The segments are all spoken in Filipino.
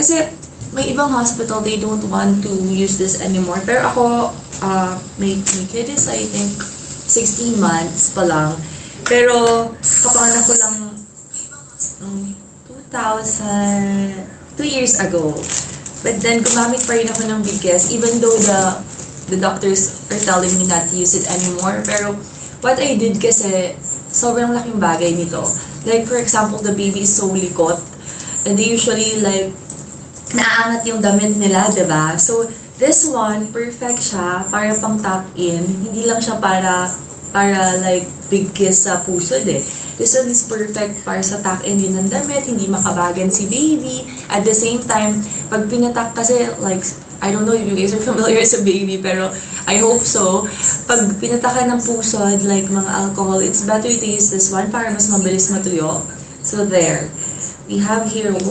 Kasi may ibang hospital, they don't want to use this anymore. Pero ako, may kid is I think 16 months pa lang. Pero kapanganak ko lang 2 years ago. But then, gumamit pa rin ako ng bigas, even though the doctors are telling me not to use it anymore. Pero, what I did kasi, sobrang laking bagay nito. Like, for example, the baby is so likot. And they usually, like, naaangat yung damit nila, diba? So, this one, perfect siya para pang tuck-in. Hindi lang siya para like, big kiss sa pusod eh. This one is perfect para sa tuck-in din ng damit, hindi makabagan si baby. At the same time, pag pinatak kasi, like, I don't know if you guys are familiar sa baby, pero I hope so. Pag pinatakan ng pusod, like mga alcohol, it's better to use this one para mas mabilis matuyo. So there. We have here 1, 2,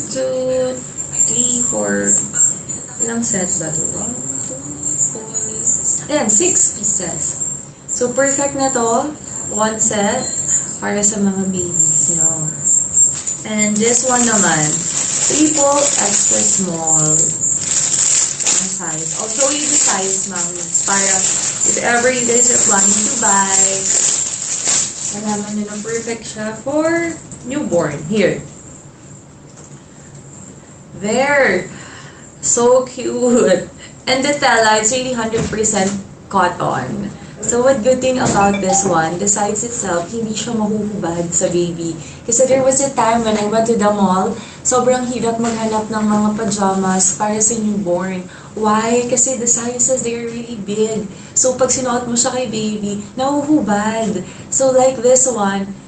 3, 4, ilang sets ba ito? 1, 2, 4, ayan, 6 pieces. So perfect na to, 1 set para sa mga babies nyo. And this one naman, triple extra small size. I'll show you the size, mommies, para if ever you guys are planning to buy, malaman nyo na perfect siya for newborn. Here. There. So cute. And the tela, it's really 100% cotton. So what good thing about this one, the size itself, hindi siya mahuhubad sa baby. Kasi there was a time when I went to the mall, sobrang hirap maghanap ng mga pajamas para sa newborn. Why? Kasi the sizes, they are really big. So pag sinuot mo siya kay baby, nahuhubad. So like this one,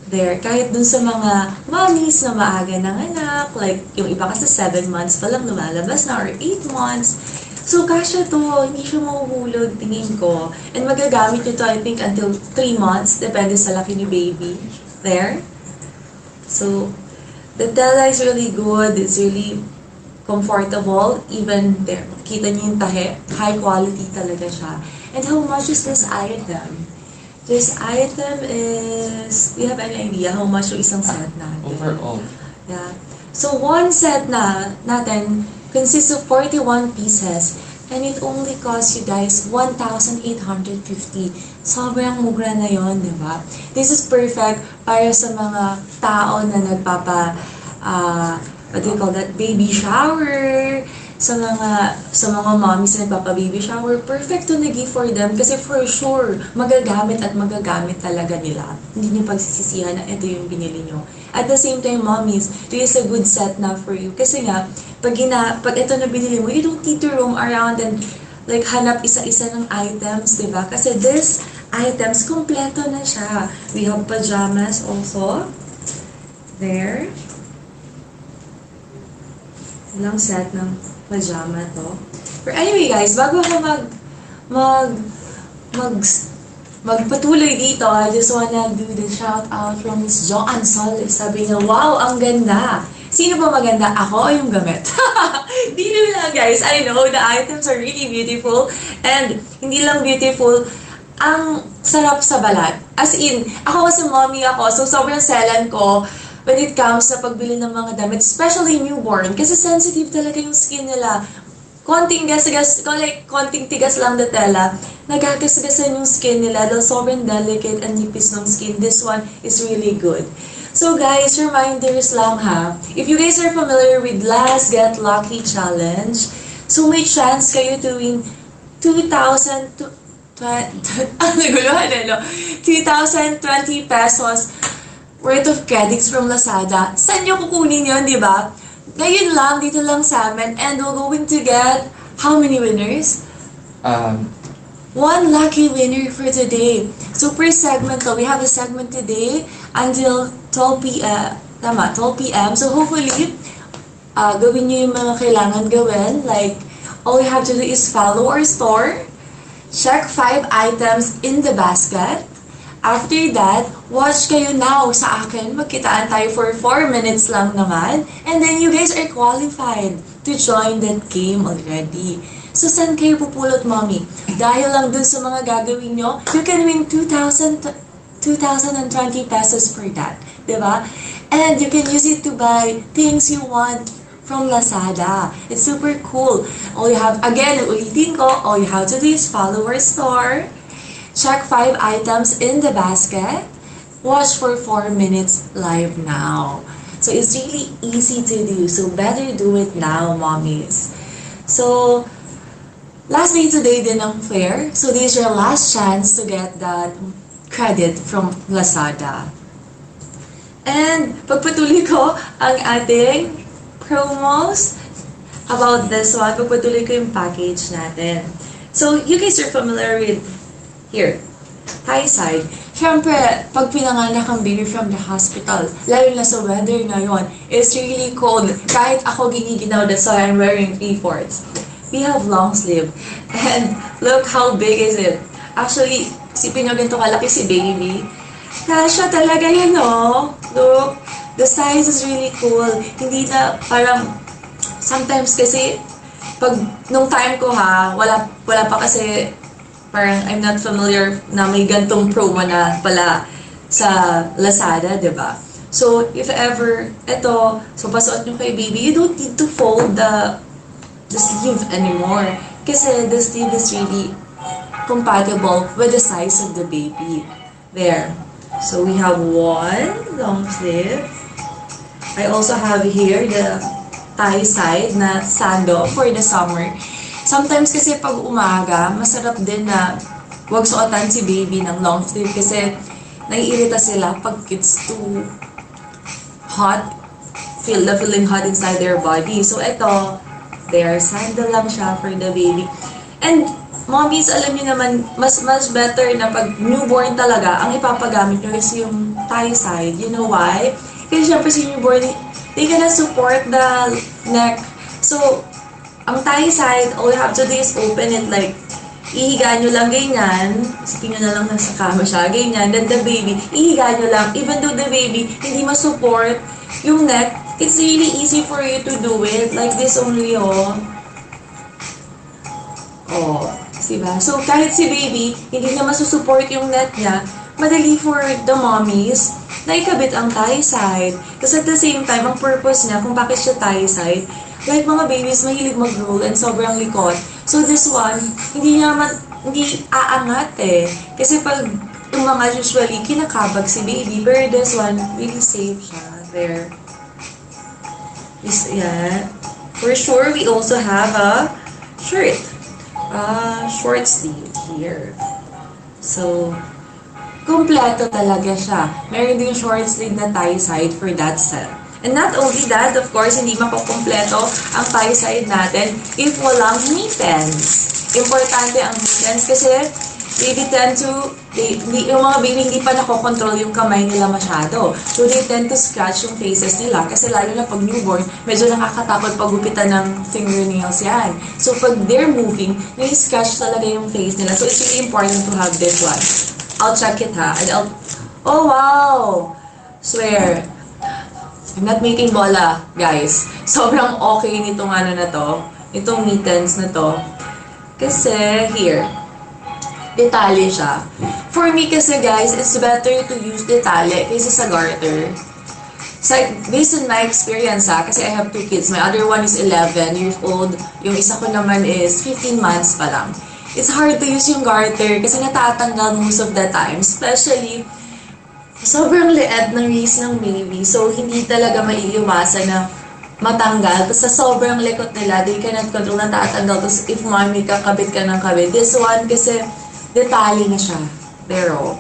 there, kahit dun sa mga mommies na maaga ng anak, like yung iba kasi 7 months pa lang lumalabas na or 8 months, so, kasya to. Hindi siya mahuhulog, tingin ko. And magagamit nyo to, I think, until 3 months. Depende sa laki ni baby. There. So, the tela is really good. It's really comfortable. Even there, kita nyo yung tahe. High quality talaga siya. And how much is this item? This item is, do you have any idea how much yung isang set natin? Overall. Yeah. So, one set na natin consists of 41 pieces and it only costs you guys 1,850. Sobrang mura na yon, di ba? This is perfect para sa mga tao na what do you call that, baby shower, sa mga mommies na nagpapa-baby shower, perfect to na-gift for them kasi for sure, magagamit talaga nila. Hindi nyo pagsisisihan na ito yung binili nyo. At the same time, mommies, this is a good set na for you. Kasi nga, pag ito na binili mo, you don't need to roam around and like hanap isa-isa ng items, di ba? Kasi this items, kompleto na siya. We have pajamas also. There. Ilang set ng pajama to. But anyway guys, bago ako magpatuloy dito, I just wanna do the shout out from Miss Joanne Solis. Sabi niya, wow, ang ganda! Sino ba maganda? Ako o yung gamit? Di lang guys, I know the items are really beautiful and hindi lang beautiful, ang sarap sa balat. As in, ako kasi mommy ako, so sobrang selan ko when it comes sa pagbili ng mga damit, especially newborn, kasi sensitive talaga yung skin nila. Konting tigas lang na tela, nagagasgasan yung skin nila dahil sobrang delicate and nipis ng skin. This one is really good. So guys, reminders lang ha. If you guys are familiar with Last Get Lucky Challenge, so may chance kayo to win 2,020 pesos worth of credits from Lazada. Saan nyo kukunin yun, di ba? Ngayon lang, dito lang sa amin, and we're going to get how many winners? One lucky winner for today. So per segment, we have a segment today until 12 p.m. 12 p.m. So hopefully, gawin nyo yung mga kailangan gawin. Like, all you have to do is follow our store, check 5 items in the basket. After that, watch kayo now sa akin. Magkitaan tayo for 4 minutes lang naman. And then you guys are qualified to join that game already. So, saan kayo pupulot, mommy? Dahil lang dun sa mga gagawin nyo, you can win 2,020 pesos for that. Diba? And you can use it to buy things you want from Lazada. It's super cool. All you have, again, ulitin ko, all you have to do is follow our store, check 5 items in the basket, watch for 4 minutes live now. So it's really easy to do. So better do it now, mommies. So, last day today din ng fair. So this is your last chance to get that credit from Lazada. And pagpatuloy ko ang ating promos about this one. Pagpatuloy ko yung package natin. So, you guys are familiar with here, Thai side. Siyempre, pag pinanganak ang baby from the hospital, lalo na sa weather ngayon, it's really cold. Kahit ako giniginaw, that's why I'm wearing 3/4. We have long sleeve. And look how big is it. Actually, isipin nyo ganito kalaki si baby. Kasha talaga yun, no? Look, the size is really cool. Hindi na parang, sometimes kasi, pag, nung time ko wala pa kasi, parang I'm not familiar na may gantong promo na pala sa Lazada, diba? So, if ever, so pasuot nyo kay baby, you don't need to fold the sleeve anymore. Kasi the sleeve is really compatible with the size of the baby. There. So, we have one long sleeve. I also have here the Thai side na sando for the summer. Sometimes kasi pag umaga, masarap din na wag suotan si baby ng long sleeve kasi naiirita sila pag it's too hot, feeling hot inside their body. So ito, sandal lang siya for the baby. And mommies, alam niyo naman, mas better na pag newborn talaga, ang ipapagamit nyo is yung Thai side. You know why? Kasi syempre si newborn, they gonna support the neck. So, ang Thai side, all you have to do is open it like, ihiga nyo lang ganyan, isipin nyo na lang nasa kama siya, ganyan, then the baby, ihiga nyo lang, even though the baby hindi ma-support yung neck, it's really easy for you to do it, like this only, oh. Oh, diba? So, kahit si baby, hindi na masusupport yung neck niya, madali for the mommies na ikabit ang Thai side. Kasi at the same time, ang purpose niya, kung bakit siya Thai side, like mga babies, mahilig mag-roll and sobrang likot. So this one, hindi aangat eh. Kasi pag yung mga usually, kinakabag si baby. Pero this one, really safe siya. There. Yeah. For sure, we also have a shirt. Short sleeve here. So, kompleto talaga siya. Meron din short sleeve na Thai side for that set. And not only that, of course, hindi makukumpleto ang Thai side natin if walang mittens. Importante ang mittens kasi yung mga baby hindi pa nakokontrol yung kamay nila masyado. So they tend to scratch yung faces nila kasi lalo na pag newborn, medyo nakakatakot pagupitan ng fingernails yan. So pag they're moving, scratch talaga yung face nila. So it's really important to have this one. I'll check it And oh wow! Swear. I'm not making bola, guys. Sobrang okay nitong na to. Itong mittens na to. Kasi, here. Detalye siya. For me kasi, guys, it's better to use detalye kaysa sa garter. So, based on my experience, kasi I have 2 kids. My other one is 11 years old. Yung isa ko naman is 15 months pa lang. It's hard to use yung garter kasi natatanggal most of the time. Especially, sobrang liit ng waist ng baby. So, hindi talaga maiiwasan na matanggal. Tapos sa sobrang likot nila, they cannot control na tatanggal. Tapos if mommy, kakabit ka ng kabit. This one, kasi detalye na siya. Pero,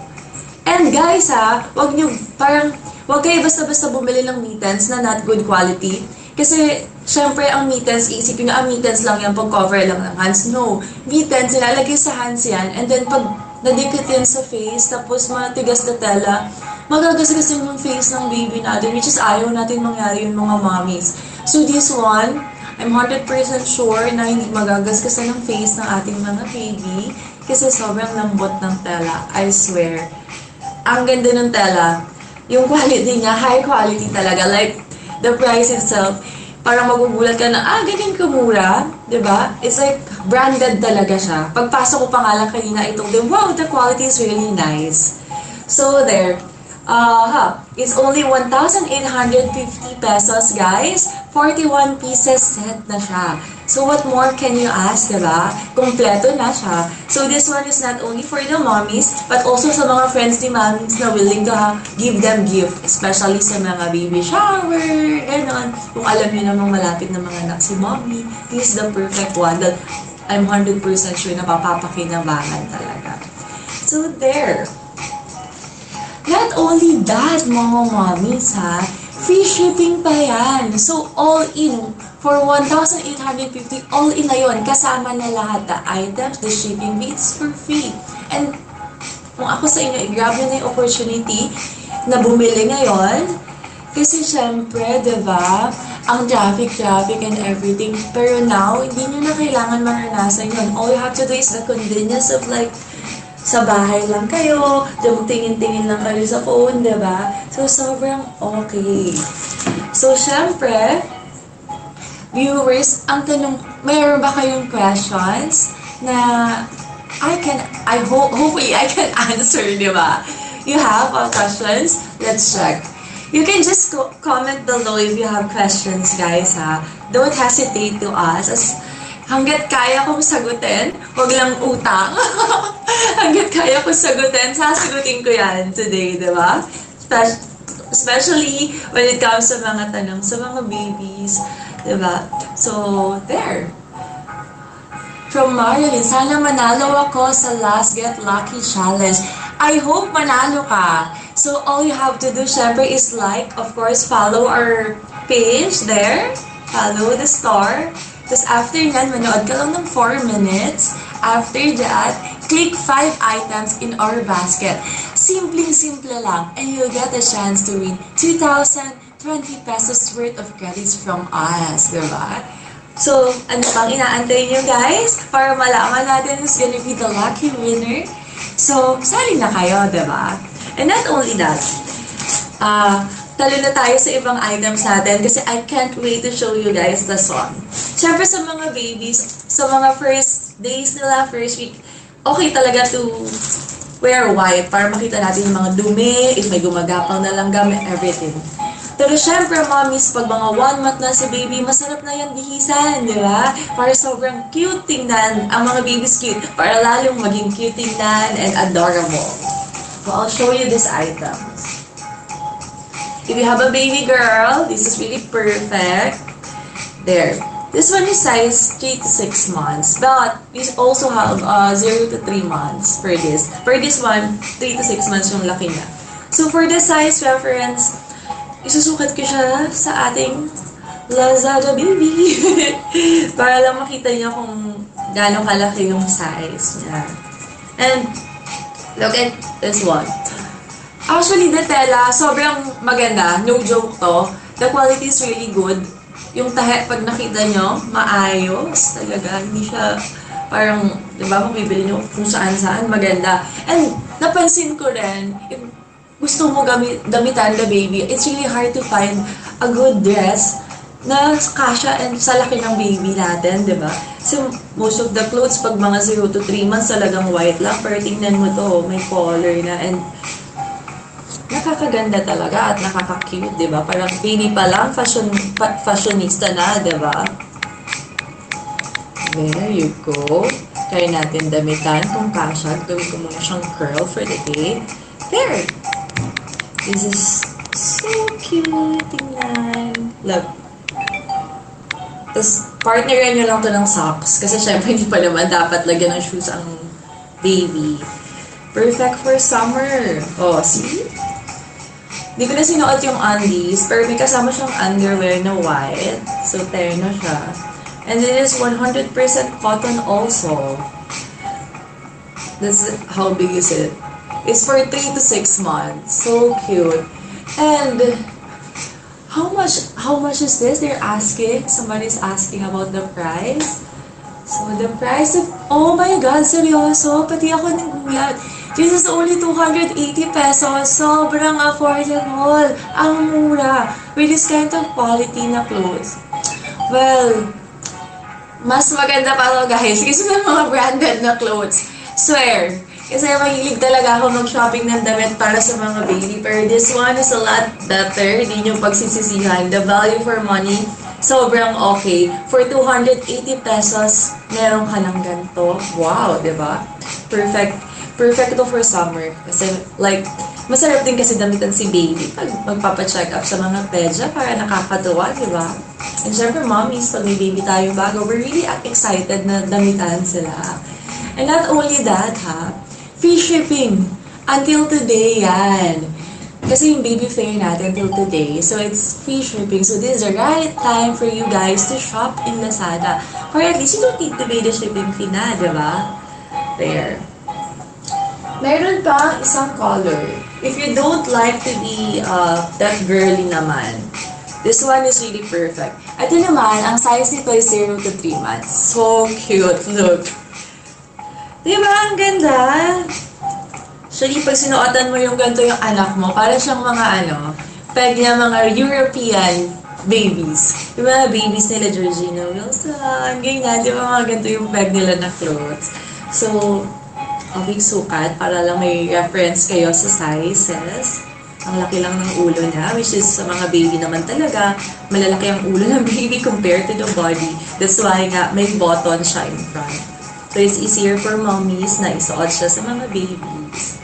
and guys wag kayo basta-basta bumili ng mittens na not good quality. Kasi, syempre, ang mittens, isipin nyo, mittens lang yan, pag-cover lang ng hands. No. Mittens, nilalagay sa hands yan. And then, pag nadikit yan sa face, tapos matigas na tela, magagasgasan yung face ng baby natin, which is ayaw natin mangyari yung mga mommies. So this one, I'm 100% sure na hindi magagasgasan ng face ng ating mga baby kasi sobrang lambot ng tela. I swear. Ang ganda ng tela. Yung quality niya, high quality talaga. Like, the price itself, parang magugulat ka na, ganyan kamura, diba? It's like, branded talaga siya. Pagpasok ko pa nga lang kanina, I told them, wow, the quality is really nice. So, there. It's only 1,850 pesos, guys, 41 pieces set na siya. So what more can you ask, diba? Kompleto na siya. So this one is not only for the mommies, but also sa mga friends ni mommies na willing to give them gift. Especially sa mga baby shower, ganon. Kung alam niyo namang malapit na mga anak si mommy, this is the perfect one that I'm 100% sure na papapakinabangan talaga. So there. Not only that, mga mommies ha, free shipping pa yan. So all in, for 1,850, all in na yun. Kasama na lahat the items, the shipping fees for free. And kung ako sa inyo, i-grab nyo na yung opportunity na bumili ngayon. Kasi syempre, diba, ang traffic and everything. Pero now, hindi nyo na kailangan maranasan yun. All you have to do is the convenience of like, sa bahay lang kayo, tingin-tingin lang kayo sa phone, diba? So, sobrang okay. So, syempre, viewers, ang tanong, mayroon ba kayong questions na hopefully I can answer, diba? You have questions? Let's check. You can just comment below if you have questions, guys, ha? Don't hesitate to ask. Hanggat kaya kong sagutin, wag lang utang. Hanggat kaya kong sagutin, sasagutin ko yan today, di ba? Especially when it comes sa mga tanong sa mga babies, di ba? So, there. From Marilyn, sana manalo ako sa Last Get Lucky Challenge. I hope manalo ka. So, all you have to do, syempre, is like, of course, follow our page there. Follow the star. Tapos after yan, manood ka lang ng 4 minutes. After that, click 5 items in our basket. Simpleng-simple lang. And you'll get a chance to win 2,020 pesos worth of credits from us. Diba? So, ano pang inaantay nyo guys? Para malaman natin who's gonna be the lucky winner. So, sali na kayo, diba? And not only that, talo na tayo sa ibang items natin kasi I can't wait to show you guys the song. Siyempre sa mga babies, sa mga first days nila, first week, okay talaga to wear white para makita natin yung mga dumi, if may gumagapang na langgam, everything. Pero syempre, mommies, pag mga 1 month na si baby, masarap na yan bihisan, di ba? Para sobrang cute tingnan, ang mga babies cute, para lalong maging cute tingnan and adorable. So, I'll show you this item. If you have a baby girl, this is really perfect. There. This one is size 3 to 6 months. But we also have 0 to 3 months for this. For this one, 3 to 6 months yung laki niya. So for the size reference, isusukat ko siya sa ating Lazada baby. Para lang makita niya kung gaano kalaki yung size niya. And look at this one. Actually, the tela, sobrang maganda. No joke to. The quality is really good. Yung tahe, pag nakita nyo, maayos talaga. Hindi siya parang, di ba, kung bibili nyo kung saan-saan, maganda. And napansin ko rin, if gusto mo gamitan the baby, it's really hard to find a good dress na kasya and sa laki ng baby natin, di ba? So, most of the clothes, pag mga 0 to 3 months, talagang white lang. Pero tingnan mo to, may color na. And nakakaganda talaga at nakaka-cute, di ba? Parang baby pa lang, fashionista na, di ba? There you go. Try natin damitan kung kasha. Gawin ko muna siyang curl for the day. There! This is so cute. Tingnan. Love. Tapos, partneran nyo lang to ng socks. Kasi syempre, hindi pa naman dapat lagyan ng shoes ang baby. Perfect for summer. Oh, see? Hindi ko na sinuot yung undies, pero may kasama siyang underwear na white. So, terno siya. And it is 100% cotton also. That's how big is it? It's for 3 to 6 months. So cute. And how much is this? They're asking. Somebody's asking about the price. So the price of, oh my God, seryoso? Pati ako nagulat. This is only 280 pesos. Sobrang affordable. Ang mura. With this kind of quality na clothes. Well, mas maganda pa ako guys. Kasi may mga branded na clothes. Swear. Kasi mahilig talaga ako mag-shopping ng damit para sa mga baby. Pero this one is a lot better. Hindi nyo pagsisisihan. The value for money Sobrang okay. For 280 pesos, meron ka ng ganito. Wow, di ba? Perfect. Perfect ito for summer. Kasi, like, masarap din kasi damitan si baby pag magpapacheck up sa mga pedya para nakakatuwa, di ba? And syempre, mommies, pag may baby tayo bago, we're really excited na damitan sila. And not only that, ha, free shipping. Until today, yan. Kasi yung baby fair natin till today, so it's free shipping. So this is the right time for you guys to shop in Lazada. Or at least you don't need to pay the shipping fee na, di ba? There. Meron pa isang color. If you don't like to be that girly naman, this one is really perfect. Ito naman, ang size nito is 0 to 3 months. So cute, look. Diba? Ang ganda. Actually, pag sinuotan mo yung ganito yung anak mo, para siyang mga peg niya mga European babies. Yung mga babies nila, Georgina Wilson, ganyan, di ba mga ganito yung peg nila na clothes. So, okay, sukat, para lang may reference kayo sa sizes. Ang laki lang ng ulo niya, which is sa mga baby naman talaga, malalaki ang ulo ng baby compared to the body. That's why nga, may button siya in front. So, it's easier for mommies na isuot siya sa mga babies.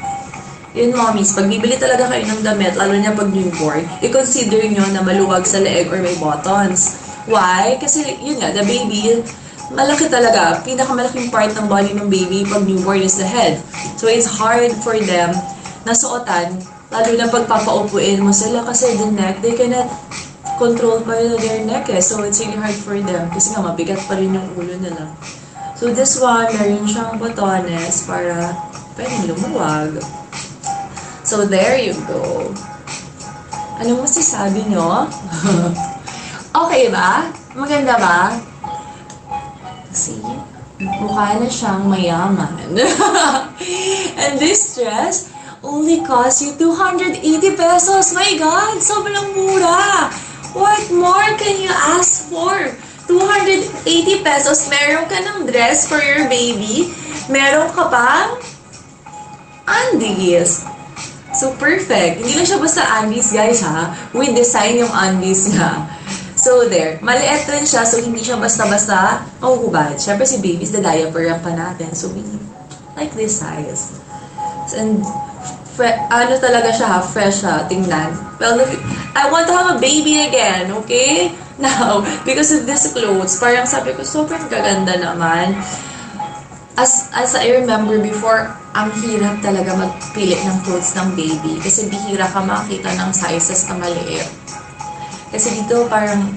Yun, mommies, pag bibili talaga kayo ng damit, lalo na pag newborn, i-consider nyo na maluwag sa leeg or may buttons. Why? Kasi, yun nga, the baby, malaki talaga. Pinakamalaking part ng body ng baby pag newborn is the head. So, it's hard for them na suotan, lalo na pag papaupuin mo sila kasi the neck, they cannot control pa their neck eh. So, it's really hard for them kasi nga, mabigat pa rin yung ulo nila. So, this one, meron siyang botones para pwedeng lumuwag. So, there you go. Ano masasabi nyo? Okay ba? Maganda ba? See? Mukha na siyang mayaman. And this dress only cost you 280 pesos. My God! Sobrang mura! What more can you ask for? 280 pesos, meron ka ng dress for your baby. Meron ka pang undies. So, perfect. Hindi lang siya basta undies, guys, ha? We design yung undies nga. So, there. Maliit rin siya, so hindi siya basta-basta mahuhubad. Siyempre, si babies, the diaper pa natin. So, we like this size. And, ano talaga siya, ha? Fresh siya. Tingnan. Well, I want to have a baby again, okay? Now, because of this clothes, parang sabi ko, sobrang gaganda naman. As I remember before, ang hirap talaga magpili ng clothes ng baby kasi bihira ka makita ng sizes na maliit. Kasi dito parang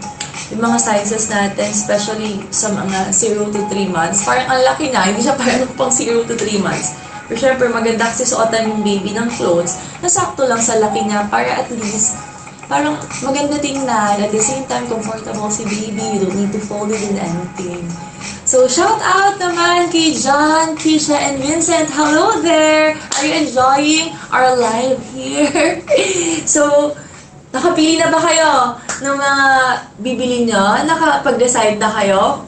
yung mga sizes natin, especially sa mga 0 to 3 months, parang ang laki na, hindi siya parang pang 0 to 3 months. Pero syempre, maganda kasi suotan yung baby ng clothes na sakto lang sa laki niya para at least parang maganda tingnan, at the same time comfortable si baby, you don't need to fold it in anything. So, shout out naman kay John, Keisha, and Vincent. Hello there! Are you enjoying our live here? So, nakapili na ba kayo ng mga bibili nyo? Nakapag-decide na kayo?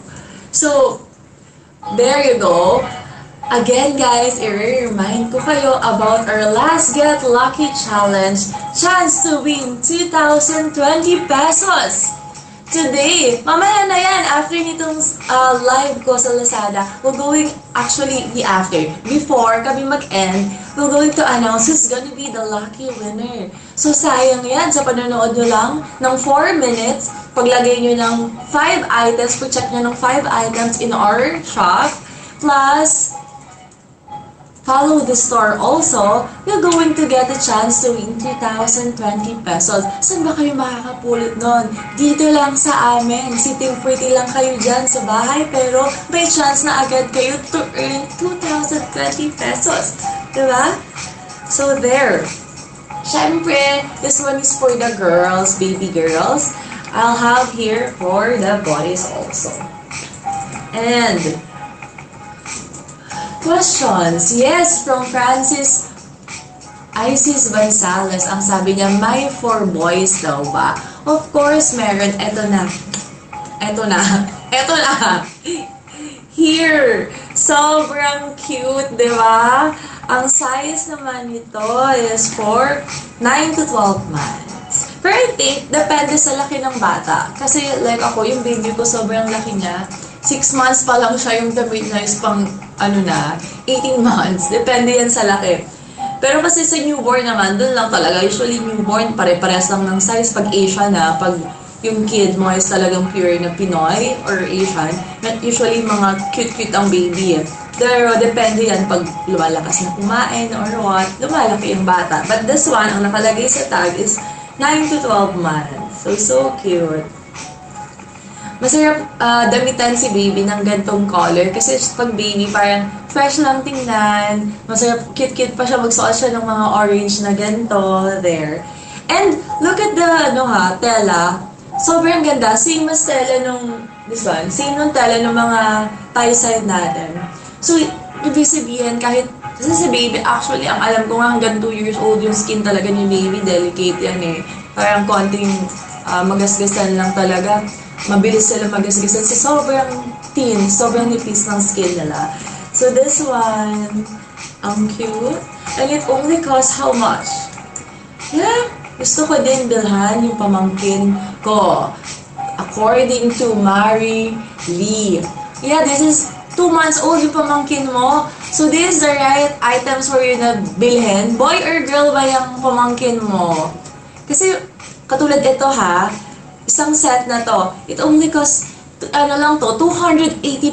So, there you go. Again, guys, i-remind ko kayo about our Last Get Lucky Challenge. Chance to win 2,020 pesos! Today, mamaya na yan, after nitong live ko sa Lazada, we're going, actually, after, before kami mag-end, we're going to announce who's gonna be the lucky winner. So, sayang yan, sa panonood nyo lang, ng 4 minutes, paglagay nyo ng 5 items, pag-check nyo ng 5 items in our shop, plus, follow the store also, you're going to get a chance to win 2,020 pesos. Saan ba kayo makakapulot nun? Dito lang sa amin. Sitting pretty lang kayo dyan sa bahay, pero may chance na agad kayo to earn 2,020 pesos. Diba? So there. Siyempre, this one is for the girls, baby girls. I'll have here for the boys also. And questions. Yes, from Francis Isis Gonzalez. Ang sabi niya, may 4 boys daw ba? Of course, meron. Eto na. Here. Sobrang cute, di ba? Ang size naman nito is for 9 to 12 months. Pero I think, depende sa laki ng bata. Kasi like ako, yung baby ko sobrang laki niya. 6 months pa lang siya, yung damit niya is pang, 18 months. Depende yan sa laki. Pero kasi sa newborn naman, dun lang talaga. Usually newborn, pare-parehas lang ng size. Pag Asian na, pag yung kid mo is talagang pure na Pinoy or Asian, usually mga cute-cute ang baby eh. Pero depende yan pag lumalakas na kumain or what, lumalaki yung bata. But this one, ang nakalagay sa tag is 9 to 12 months. So cute. Masarap damitan si baby ng gantong color kasi pag baby parang fresh lang tingnan. Masarap, cute-cute pa siya. Magsuot siya ng mga orange na ganto there. And look at the tela. Sobrang ganda. Same as tela nung this one. Same nung tela ng mga tie side natin. So, ibig sabihin kahit kasi si baby, actually, ang alam ko nga hanggang 2 years old yung skin talaga ni baby. Delicate yan eh. Parang konting magasgasan lang talaga. Mabilis sila magasgasan. So, sobrang thin, sobrang nipis ng skin nila. So, this one, ang cute. And it only costs how much? Yeah, gusto ko din bilhan yung pamangkin ko. According to Mary Lee. Yeah, this is 2 months old yung pamangkin mo. So, this is the right items for you na bilhin. Boy or girl ba yung pamangkin mo? Kasi, katulad ito isang set na to, it only costs, 280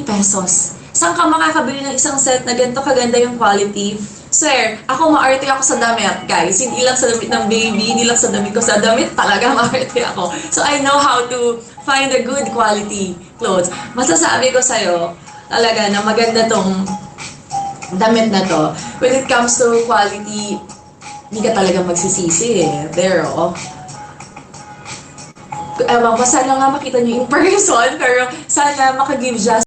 pesos. Saan ka makakabili ng isang set na ganito kaganda yung quality? Sir, ako maarte ako sa damit, guys. Hindi lang sa damit ng baby, hindi lang sa damit ko. Sa damit talaga maarte ako. So, I know how to find a good quality clothes. Masasabi ko sa'yo, talaga na maganda tong damit na to. When it comes to quality, hindi ka talaga magsisisi eh. There, ewan ko, sana nga makita niyo in person, pero sana makagive just